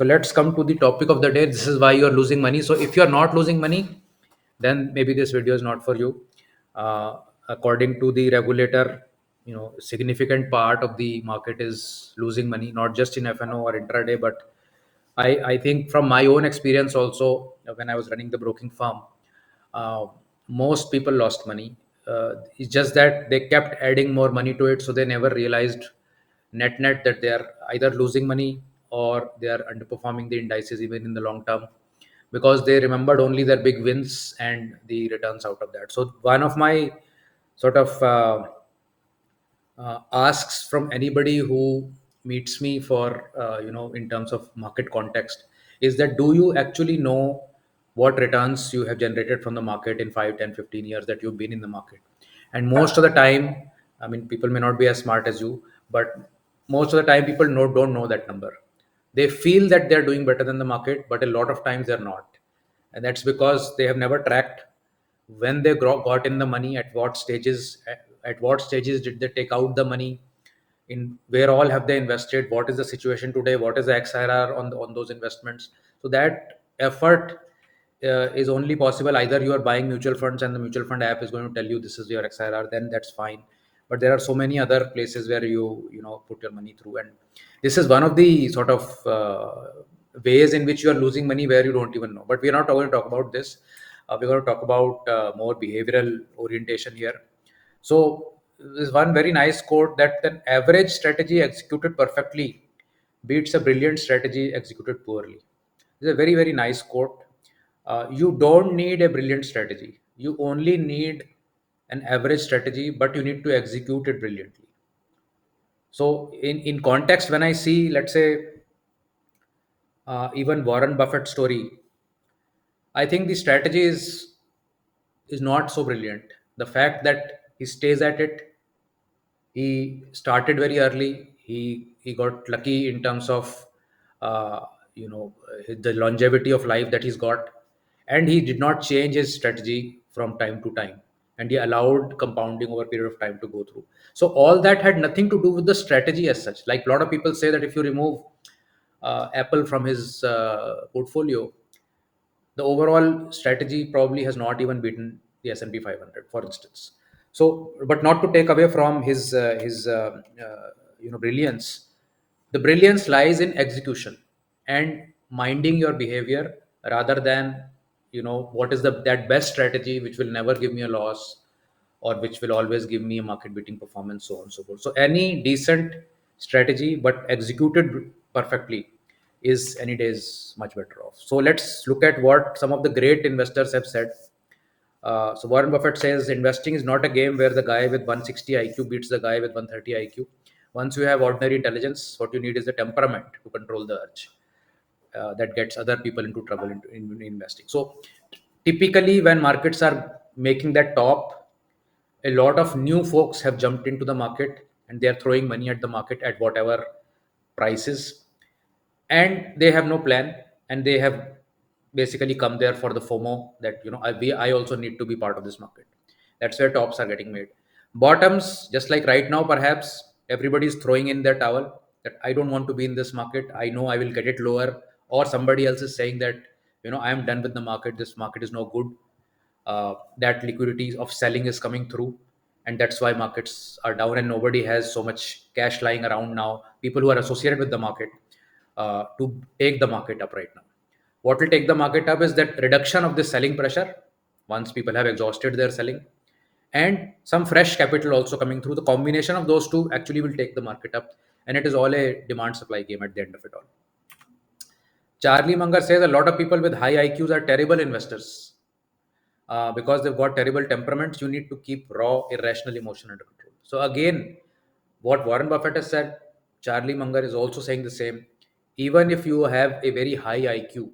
So let's come to the topic of the day. This is why you are losing money. So if you are not losing money, then maybe this video is not for you. Uh, According to the regulator, significant part of the market is losing money, not just in FNO or intraday, but I think from my own experience also, when I was running the broking firm, uh, most people lost money. It's just that they kept adding more money to it, so they never realized net that they are either losing money or they are underperforming the indices even in the long term, because they remembered only their big wins and the returns out of that. So one of my sort of asks from anybody who meets me for in terms of market context is that, do you actually know what returns you have generated from the market in 5, 10, 15 years that you've been in the market? And most of the time, I mean, people may not be as smart as you, but most of the time people don't know that number. They feel that they're doing better than the market, but a lot of times they're not. And that's because they have never tracked when they got in the money, at what stages did they take out the money, in where all have they invested, what is the situation today, what is the XIRR on those investments. So that effort is only possible either you are buying mutual funds and the mutual fund app is going to tell you this is your XIRR, then that's fine. But there are so many other places where you put your money through, and this is one of the sort of ways in which you are losing money where you don't even know. But we are not going to talk about this. We're going to talk about more behavioral orientation here. So there's one very nice quote that an average strategy executed perfectly beats a brilliant strategy executed poorly. It's a very, very nice quote. You don't need a brilliant strategy. You only need an average strategy, but you need to execute it brilliantly. So in context, when I see, let's say, even Warren Buffett story, I think the strategy is not so brilliant. The fact that he stays at it, he started very early. He got lucky in terms of uh, the longevity of life that he's got, and he did not change his strategy from time to time, and he allowed compounding over a period of time to go through. So all that had nothing to do with the strategy as such. Like a lot of people say that if you remove Apple from his portfolio, the overall strategy probably has not even beaten the S&P 500, for instance. So, but not to take away from his brilliance. The brilliance lies in execution and minding your behavior, rather than what is the that best strategy which will never give me a loss, or which will always give me a market beating performance, so on and so forth. So any decent strategy but executed perfectly is any days much better off. So let's look at what some of the great investors have said. So Warren Buffett says investing is not a game where the guy with 160 IQ beats the guy with 130 IQ. Once you have ordinary intelligence, what you need is the temperament to control the urge that gets other people into trouble in investing. So typically, when markets are making that top, a lot of new folks have jumped into the market and they are throwing money at the market at whatever prices, and they have no plan, and they have basically come there for the FOMO that I also need to be part of this market. That's where tops are getting made. Bottoms, just like right now, perhaps everybody is throwing in their towel that I don't want to be in this market. I know I will get it lower, or somebody else is saying that I am done with the market. This market is no good. That liquidity of selling is coming through, and that's why markets are down and nobody has so much cash lying around now, people who are associated with the market, to take the market up right now. What will take the market up is that reduction of the selling pressure once people have exhausted their selling, and some fresh capital also coming through. The combination of those two actually will take the market up, and it is all a demand supply game at the end of it all. Charlie Munger says a lot of people with high IQs are terrible investors because they've got terrible temperaments. You need to keep raw, irrational emotion under control. So again, what Warren Buffett has said, Charlie Munger is also saying the same. Even if you have a very high IQ,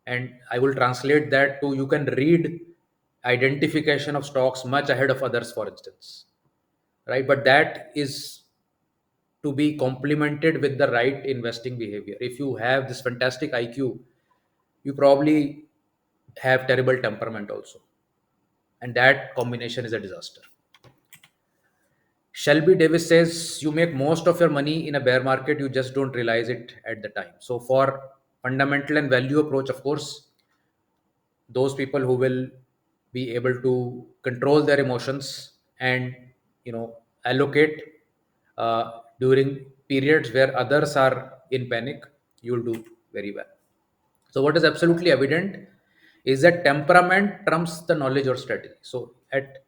and I will translate that to, you can read identification of stocks much ahead of others, for instance, right? But that is to be complemented with the right investing behavior. If you have this fantastic IQ, you probably have terrible temperament also, and that combination is a disaster. Shelby Davis says you make most of your money in a bear market, you just don't realize it at the time. So for fundamental and value approach, of course, those people who will be able to control their emotions and allocate during periods where others are in panic, you'll do very well. So what is absolutely evident is that temperament trumps the knowledge or strategy. So at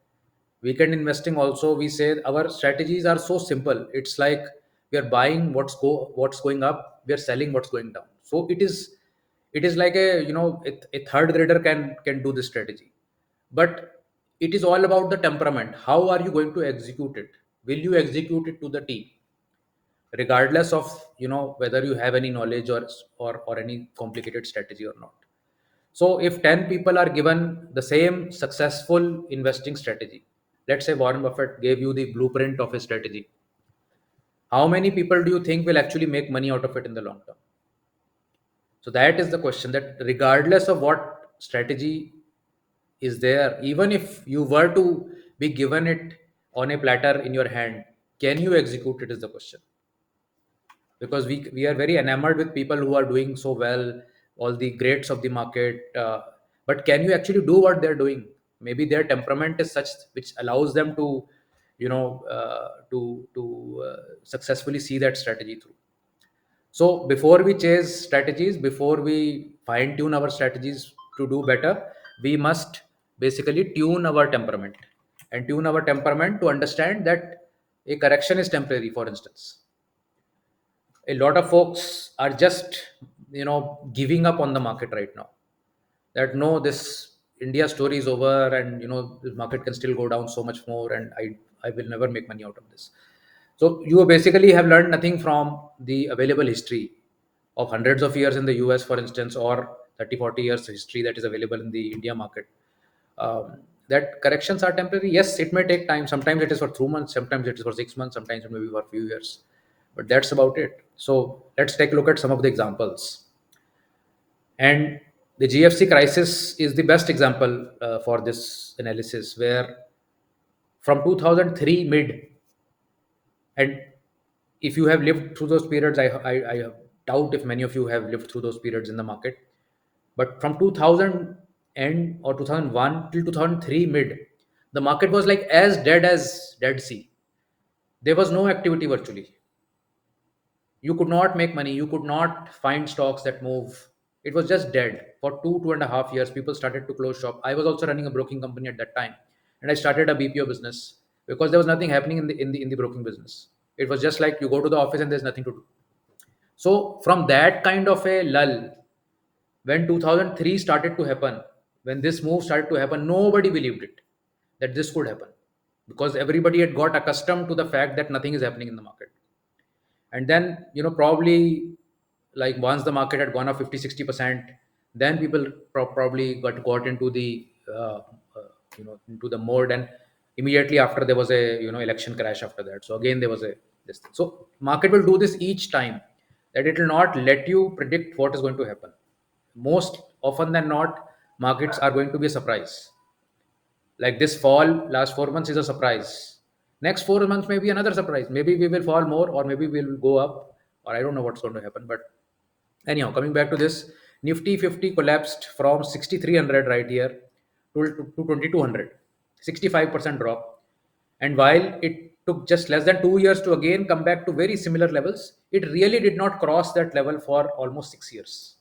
weekend investing also, we say our strategies are so simple. It's like we are buying what's going up, we are selling what's going down. So it is like a third grader can do this strategy. But it is all about the temperament. How are you going to execute it? Will you execute it to the T, regardless of whether you have any knowledge or any complicated strategy or not? So if 10 people are given the same successful investing strategy, let's say Warren Buffett gave you the blueprint of his strategy, how many people do you think will actually make money out of it in the long term? So that is the question, that regardless of what strategy is there, even if you were to be given it on a platter in your hand, can you execute it is the question. Because we are very enamored with people who are doing so well, all the greats of the market, but can you actually do what they're doing? Maybe their temperament is such which allows them to successfully see that strategy through. So before we chase strategies, before we fine tune our strategies to do better, we must basically tune our temperament, and tune our temperament to understand that a correction is temporary. For instance, a lot of folks are just giving up on the market right now, that no, this India story is over, and the market can still go down so much more, and I will never make money out of this. So you basically have learned nothing from the available history of hundreds of years in the US, for instance, or 30-40 years history that is available in the India market. That corrections are temporary. Yes, it may take time. Sometimes it is for 2 months, sometimes it is for 6 months, sometimes it may be for a few years. But that's about it. So let's take a look at some of the examples. And the GFC crisis is the best example for this analysis, where from 2003 mid, and if you have lived through those periods, I doubt if many of you have lived through those periods in the market. But from 2000 end or 2001 till 2003 mid, the market was like as dead as Dead Sea. There was no activity virtually. You could not make money. You could not find stocks that move. It was just dead for 2.5 years. People started to close shop. I was also running a broking company at that time, and I started a BPO business because there was nothing happening in the broking business. It was just like you go to the office and there's nothing to do. So from that kind of a lull, when 2003 started to happen, when this move started to happen, nobody believed it that this could happen, because everybody had got accustomed to the fact that nothing is happening in the market. And then probably, like, once the market had gone up 50-60%, then people probably got into the into the mode, and immediately after there was a election crash after that. So again there was a this thing. So market will do this each time, that it will not let you predict what is going to happen. Most often than not, markets are going to be a surprise. Like this fall last 4 months is a surprise. Next 4 months may be another surprise. Maybe we will fall more, or maybe we'll go up, or I don't know what's going to happen. But anyhow, coming back to this, Nifty 50 collapsed from 6300 right here to 2200, 65% drop. And while it took just less than 2 years to again come back to very similar levels, it really did not cross that level for almost 6 years.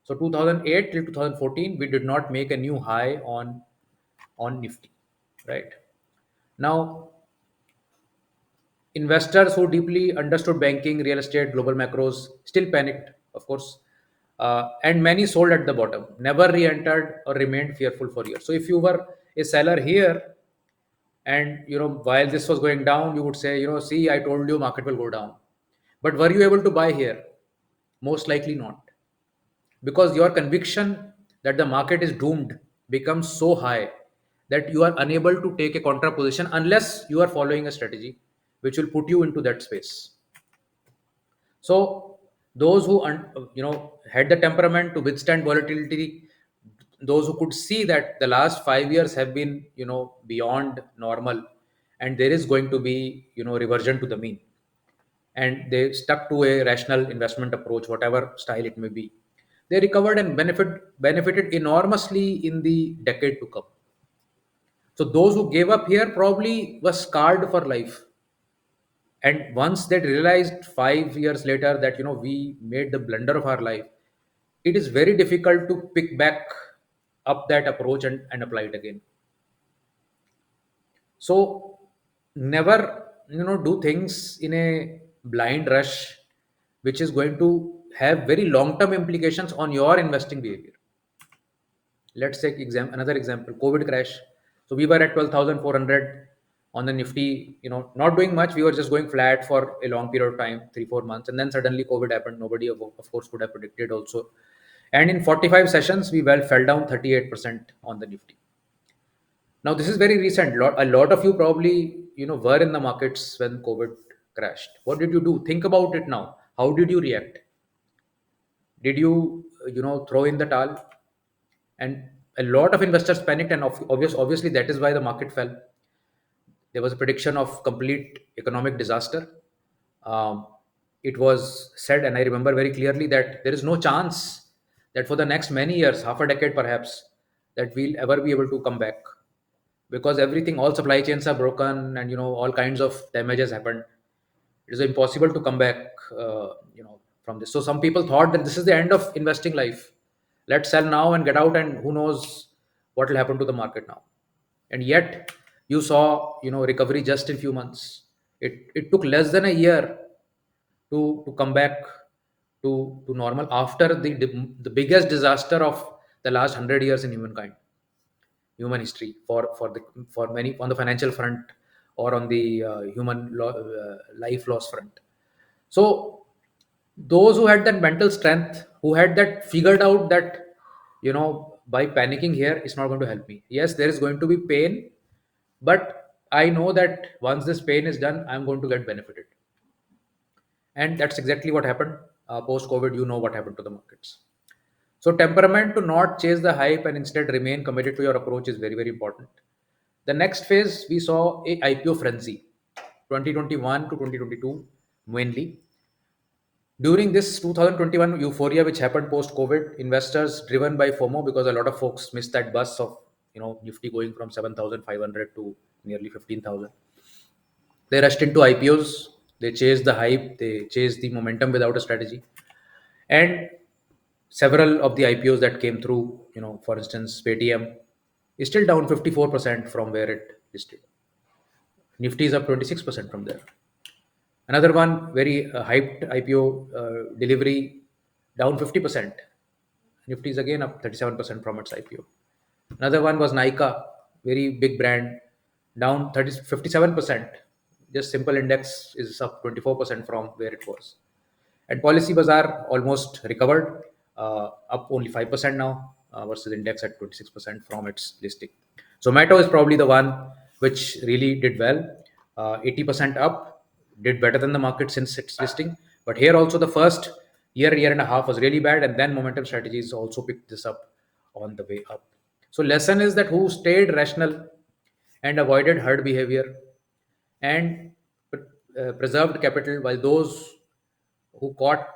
So 2008 till 2014, we did not make a new high on Nifty, right? Now, investors who deeply understood banking, real estate, global macros still panicked, of course, and many sold at the bottom, never re-entered or remained fearful for years. So if you were a seller here, and while this was going down, you would say, see, I told you market will go down. But were you able to buy here? Most likely not, because your conviction that the market is doomed becomes so high that you are unable to take a contra position unless you are following a strategy which will put you into that space. So those who had the temperament to withstand volatility, those who could see that the last 5 years have been beyond normal, and there is going to be, reversion to the mean, and they stuck to a rational investment approach, whatever style it may be. They recovered and benefited enormously in the decade to come. So those who gave up here probably were scarred for life. And once they realized 5 years later that we made the blunder of our life, it is very difficult to pick back up that approach and apply it again. So never do things in a blind rush, which is going to have very long term implications on your investing behavior. Let's take another example, COVID crash. So we were at 12,400 on the Nifty, not doing much. We were just going flat for a long period of time, 3 4 months, and then suddenly COVID happened. Nobody of course could have predicted also. And in 45 sessions we fell down 38% on the Nifty. Now this is very recent. A lot of you probably were in the markets when COVID crashed. What did you do? Think about it now. How did you react? Did you throw in the towel? And a lot of investors panicked, and obviously that is why the market fell. There was a prediction of complete economic disaster. Um, it was said, and I remember very clearly, that there is no chance that for the next many years, half a decade perhaps, that we'll ever be able to come back, because everything, all supply chains are broken, and all kinds of damages happened. It is impossible to come back, from this. So some people thought that this is the end of investing life. Let's sell now and get out, and who knows what will happen to the market now. And yet you saw recovery just in few months. It took less than a year to come back to normal after the biggest disaster of the last 100 years in human history, for many, on the financial front or on the life loss front. So those who had that mental strength, who had that figured out that by panicking here it's not going to help me. Yes, there is going to be pain, but I know that once this pain is done, I'm going to get benefited. And that's exactly what happened. Post COVID, you know what happened to the markets. So temperament to not chase the hype and instead remain committed to your approach is very, very important. The next phase, we saw a IPO frenzy, 2021 to 2022 mainly. During this 2021 euphoria, which happened post COVID, investors driven by FOMO, because a lot of folks missed that bus of Nifty going from 7,500 to nearly 15,000. They rushed into IPOs. They chased the hype. They chased the momentum without a strategy. And several of the IPOs that came through, for instance, Paytm is still down 54% from where it listed. Nifty is up 26% from there. Another one, very hyped IPO, delivery, down 50%. Nifty is again up 37% from its IPO. Another one was Nika, very big brand, down 57%. Just simple index is up 24% from where it was. And Policy Bazaar almost recovered, up only 5% now, versus index at 26% from its listing. Zomato is probably the one which really did well, 80% up, did better than the market since its listing. But here also the first year and a half was really bad, and then momentum strategies also picked this up on the way up. So lesson is that who stayed rational and avoided herd behavior and preserved capital, while those who caught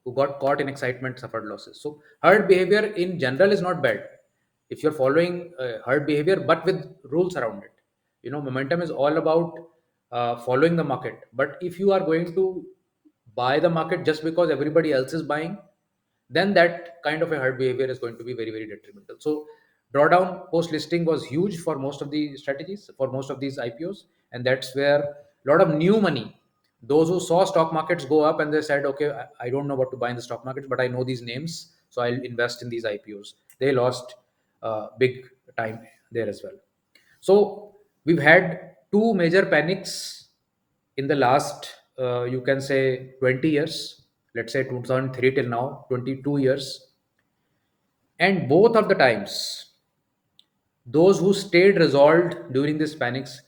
who got caught in excitement suffered losses. So herd behavior in general is not bad if you're following herd behavior, but with rules around it. Momentum is all about following the market. But if you are going to buy the market just because everybody else is buying, then that kind of a herd behavior is going to be very, very detrimental. So drawdown post listing was huge for most of the strategies, for most of these IPOs, and that's where a lot of new money, those who saw stock markets go up and they said, okay, I don't know what to buy in the stock markets, but I know these names, so I'll invest in these IPOs. They lost big time there as well. So we've had two major panics in the last, you can say, 20 years. Let's say 2003 till now, 22 years. And both of the times, those who stayed resolved during these panics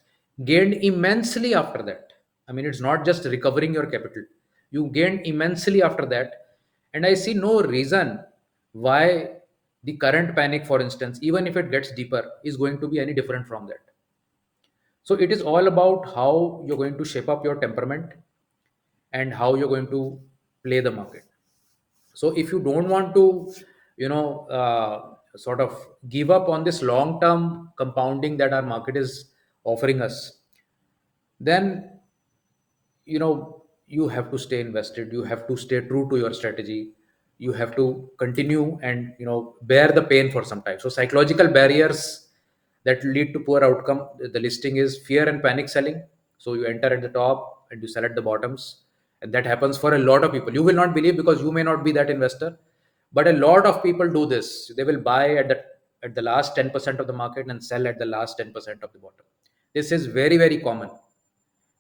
gained immensely after that. I mean, it's not just recovering your capital, you gained immensely after that. And I see no reason why the current panic, for instance, even if it gets deeper, is going to be any different from that. So it is all about how you're going to shape up your temperament and how you're going to play the market. So if you don't want to, sort of give up on this long term compounding that our market is offering us, then you have to stay invested, you have to stay true to your strategy, you have to continue and bear the pain for some time. So psychological barriers that lead to poor outcome, the listing is fear and panic selling. So you enter at the top and you sell at the bottoms, and that happens for a lot of people. You will not believe, because you may not be that investor, but a lot of people do this. They will buy at the last 10% of the market and sell at the last 10% of the bottom. This is very, very common,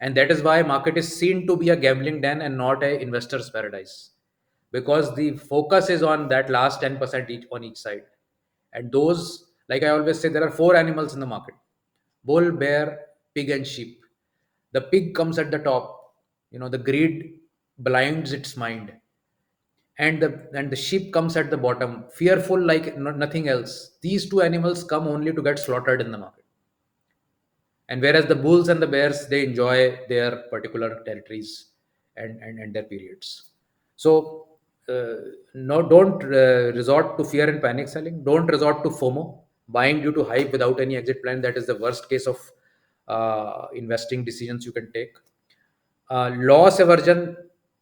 and that is why market is seen to be a gambling den and not a investor's paradise, because the focus is on that last 10% each on each side. And those, like I always say, there are four animals in the market: bull, bear, pig, and sheep. The pig comes at the top. The greed blinds its mind, and the sheep comes at the bottom, fearful like nothing else. These two animals come only to get slaughtered in the market. And whereas the bulls and the bears, they enjoy their particular territories and their periods. So uh, no, don't resort to fear and panic selling. Don't resort to FOMO, buying due to hype without any exit plan. That is the worst case of investing decisions you can take. Loss aversion,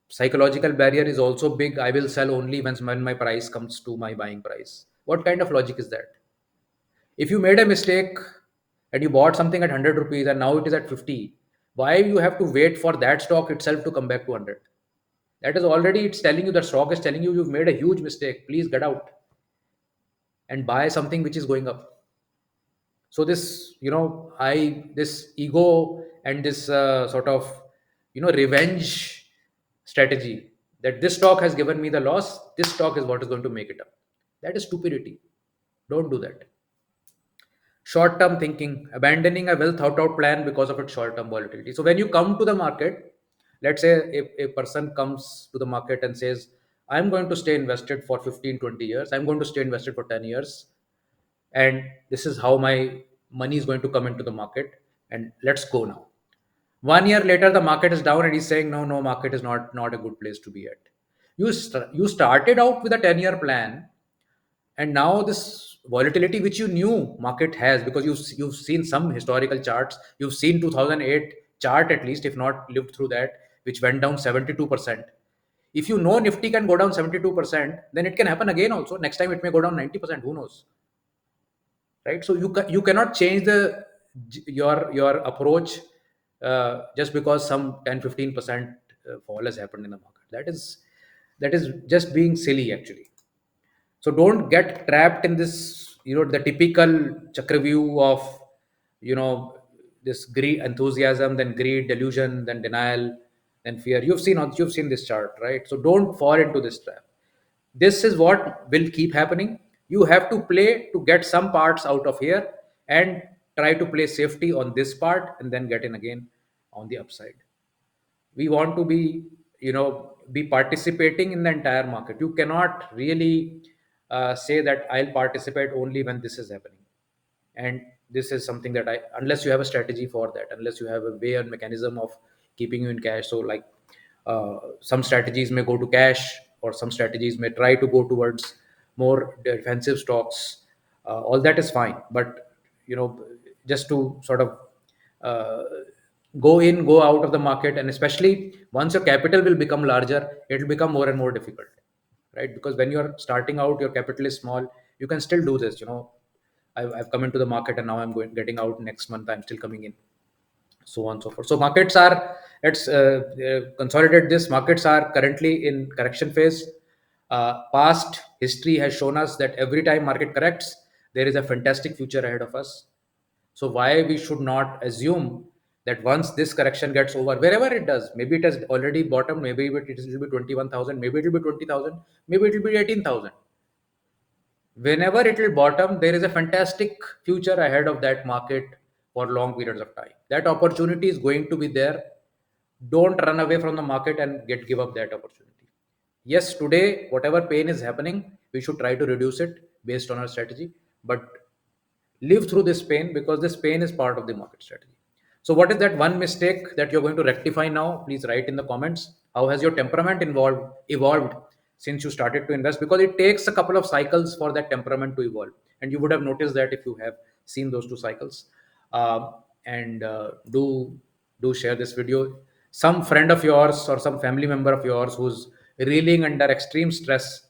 psychological barrier is also big. I will sell only when my price comes to my buying price. What kind of logic is that? If you made a mistake and you bought something at 100 rupees and now it is at 50, why you have to wait for that stock itself to come back to 100? That is already, it's telling you, the stock is telling you you've made a huge mistake. Please get out and buy something which is going up. So this, this ego and this sort of, revenge strategy, that this stock has given me the loss, this stock is what is going to make it up. That is stupidity. Don't do that. Short term thinking, abandoning a well thought out plan because of its short term volatility. So when you come to the market, let's say a person comes to the market and says, I'm going to stay invested for 15, 20 years, I'm going to stay invested for 10 years, and this is how my money is going to come into the market, and let's go now. 1 year later, the market is down and he's saying, no, no, market is not a good place to be at. You started out with a 10-year plan, and now this volatility which you knew market has, because you've seen some historical charts, you've seen 2008 chart at least, if not lived through that, which went down 72%. If you know Nifty can go down 72%, then it can happen again also. Next time it may go down 90%, who knows? Right? So you cannot change your approach just because some 10-15% fall has happened in the market. That is just being silly, actually. So don't get trapped in this, the typical chakravyuh of, you know this greed, enthusiasm, then greed, delusion, then denial, then fear. You've seen this chart, right? So don't fall into this trap. This is what will keep happening. You have to play to get some parts out of here, and try to play safety on this part, and then get in again on the upside. We want to be participating in the entire market. You cannot really say that I'll participate only when this is happening. And this is something that, unless you have a strategy for that, unless you have a way and mechanism of keeping you in cash. So like, some strategies may go to cash, or some strategies may try to go towards more defensive stocks. All that is fine, but just to sort of uh, go in, go out of the market, and especially once your capital will become larger, it will become more and more difficult, right? Because when you're starting out, your capital is small, you can still do this. I've come into the market and now I'm getting out next month, I'm still coming in, so on and so forth. So markets are, let's consolidate this. Markets are currently in correction phase. Past history has shown us that every time market corrects, there is a fantastic future ahead of us. So why we should not assume that once this correction gets over, wherever it does, maybe it has already bottomed, maybe it will be 21,000, maybe it will be 20,000, maybe it will be 18,000. Whenever it will bottom, there is a fantastic future ahead of that market for long periods of time. That opportunity is going to be there. Don't run away from the market and give up that opportunity. Yes, today whatever pain is happening, we should try to reduce it based on our strategy, but live through this pain, because this pain is part of the market strategy. So, what is that one mistake that you're going to rectify now? Please write in the comments. How has your temperament evolved since you started to invest? Because it takes a couple of cycles for that temperament to evolve, and you would have noticed that if you have seen those two cycles. And do share this video. Some friend of yours or some family member of yours who's reeling under extreme stress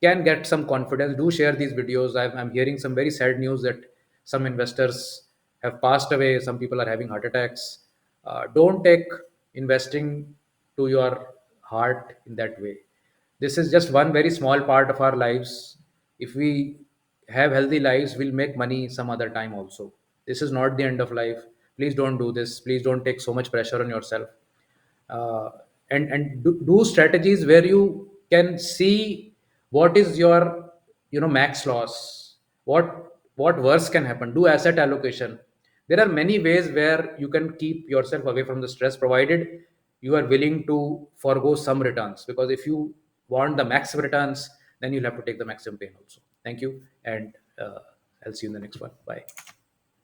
can get some confidence. Do share these videos. I'm hearing some very sad news that some investors have passed away. Some people are having heart attacks. Don't take investing to your heart in that way. This is just one very small part of our lives. If we have healthy lives, we'll make money some other time also. This is not the end of life. Please don't do this. Please don't take so much pressure on yourself. uh, and do strategies where you can see what is your max loss, what worse can happen. Do asset allocation. There are many ways where you can keep yourself away from the stress, provided you are willing to forego some returns, because if you want the maximum returns, then you'll have to take the maximum pain also. Thank you, and I'll see you in the next one. Bye.